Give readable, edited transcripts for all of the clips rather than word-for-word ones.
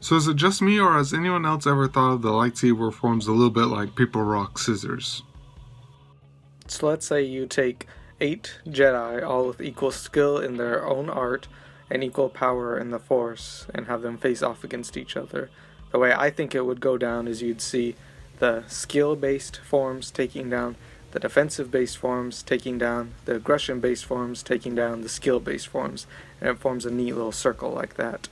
So is it just me, or has anyone else ever thought of the lightsaber forms a little bit like paper, rock, scissors? So let's say you take 8 Jedi, all with equal skill in their own art and equal power in the Force, and have them face off against each other. The way I think it would go down is you'd see the skill-based forms taking down the defensive-based forms, taking down the aggression-based forms, taking down the skill-based forms, and it forms a neat little circle like that.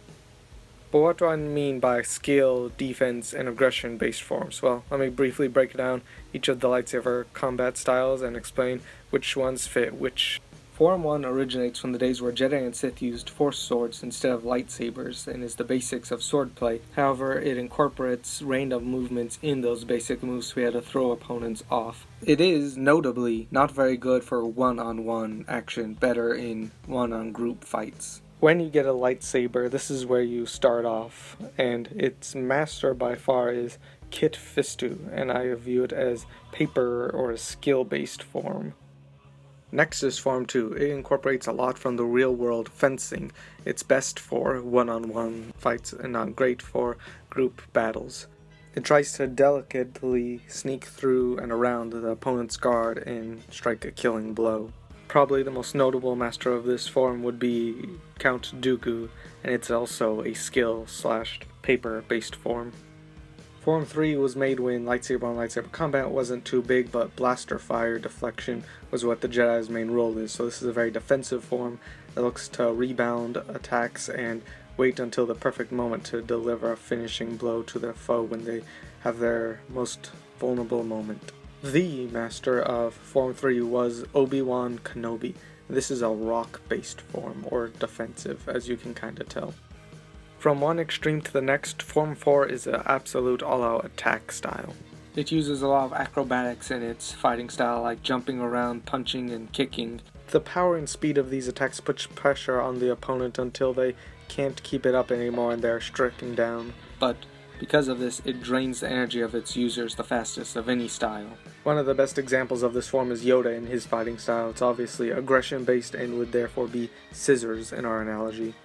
But what do I mean by skill, defense, and aggression-based forms? Well, let me briefly break down each of the lightsaber combat styles and explain which ones fit which. Form 1 originates from the days where Jedi and Sith used Force swords instead of lightsabers and is the basics of swordplay. However, it incorporates random movements in those basic moves so we had to throw opponents off. It is, notably, not very good for one-on-one action, better in one-on-group fights. When you get a lightsaber, this is where you start off, and its master by far is Kit Fistu, and I view it as paper or a skill-based form. Next is Form 2. It incorporates a lot from the real-world fencing. It's best for one-on-one fights and not great for group battles. It tries to delicately sneak through and around the opponent's guard and strike a killing blow. Probably the most notable master of this form would be Count Dooku, and it's also a skill/paper-based form. Form 3 was made when lightsaber-on-lightsaber combat wasn't too big, but blaster fire deflection was what the Jedi's main role is, so this is a very defensive form that looks to rebound attacks and wait until the perfect moment to deliver a finishing blow to their foe when they have their most vulnerable moment. The master of Form 3 was Obi-Wan Kenobi. This is a rock-based form, or defensive, as you can kinda tell. From one extreme to the next, Form 4 is an absolute all-out attack style. It uses a lot of acrobatics in its fighting style, like jumping around, punching, and kicking. The power and speed of these attacks puts pressure on the opponent until they can't keep it up anymore and they're stricken down. But because of this, it drains the energy of its users the fastest of any style. One of the best examples of this form is Yoda in his fighting style. It's obviously aggression-based and would therefore be scissors in our analogy.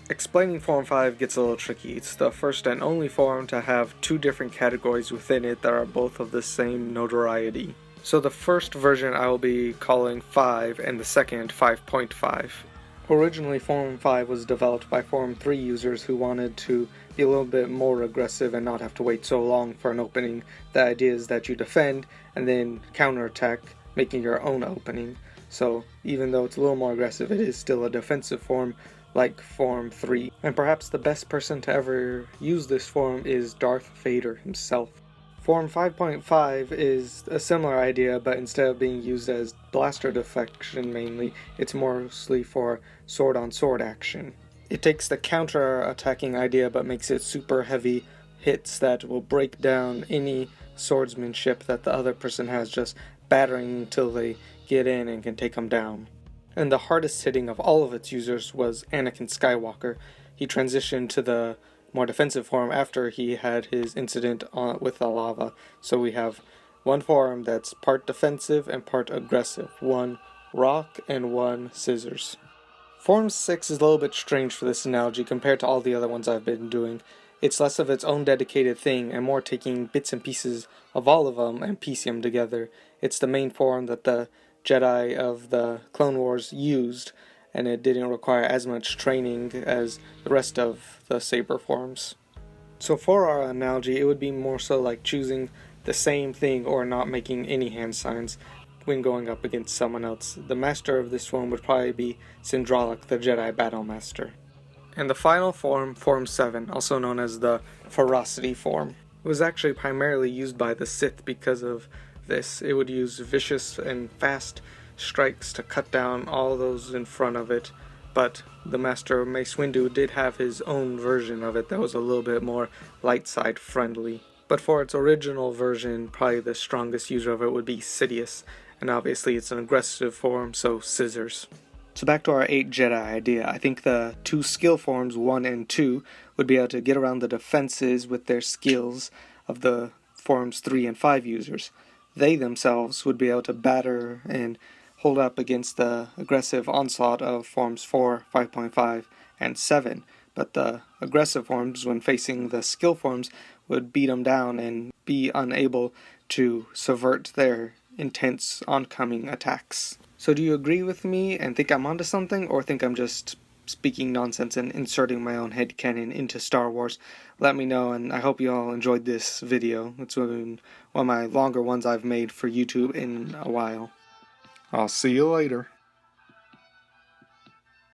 Explaining Form 5 gets a little tricky. It's the first and only form to have 2 different categories within it that are both of the same notoriety. So the first version I will be calling 5 and the second 5.5. Originally, Form 5 was developed by Form 3 users who wanted to be a little bit more aggressive and not have to wait so long for an opening. The idea is that you defend and then counterattack, making your own opening. So even though it's a little more aggressive, it is still a defensive form like Form 3. And perhaps the best person to ever use this form is Darth Vader himself. Form 5.5 is a similar idea, but instead of being used as blaster deflection mainly, it's mostly for sword-on-sword action. It takes the counter-attacking idea but makes it super heavy hits that will break down any swordsmanship that the other person has, just battering until they get in and can take them down. And the hardest hitting of all of its users was Anakin Skywalker. He transitioned to the more defensive form after he had his incident with the lava. So we have one form that's part defensive and part aggressive, one rock and one scissors. Form 6 is a little bit strange for this analogy compared to all the other ones I've been doing. It's less of its own dedicated thing and more taking bits and pieces of all of them and piecing them together. It's the main form that the Jedi of the Clone Wars used, and it didn't require as much training as the rest of the saber forms. So for our analogy, it would be more so like choosing the same thing or not making any hand signs when going up against someone else. The master of this form would probably be Syndralik, the Jedi Battle Master. And the final form, Form 7, also known as the Ferocity form, was actually primarily used by the Sith because of this. It would use vicious and fast strikes to cut down all those in front of it, but the Master Mace Windu did have his own version of it that was a little bit more light side friendly. But for its original version, probably the strongest user of it would be Sidious, and obviously it's an aggressive form, so scissors. So back to our 8 Jedi idea, I think the 2 skill forms, 1 and 2, would be able to get around the defenses with their skills of the forms 3 and 5 users. They themselves would be able to batter and hold up against the aggressive onslaught of forms 4, 5.5, and 7, but the aggressive forms, when facing the skill forms, would beat them down and be unable to subvert their intense oncoming attacks. So do you agree with me and think I'm onto something, or think I'm just speaking nonsense and inserting my own headcanon into Star Wars? Let me know, and I hope you all enjoyed this video. It's one of my longer ones I've made for YouTube in a while. I'll see you later.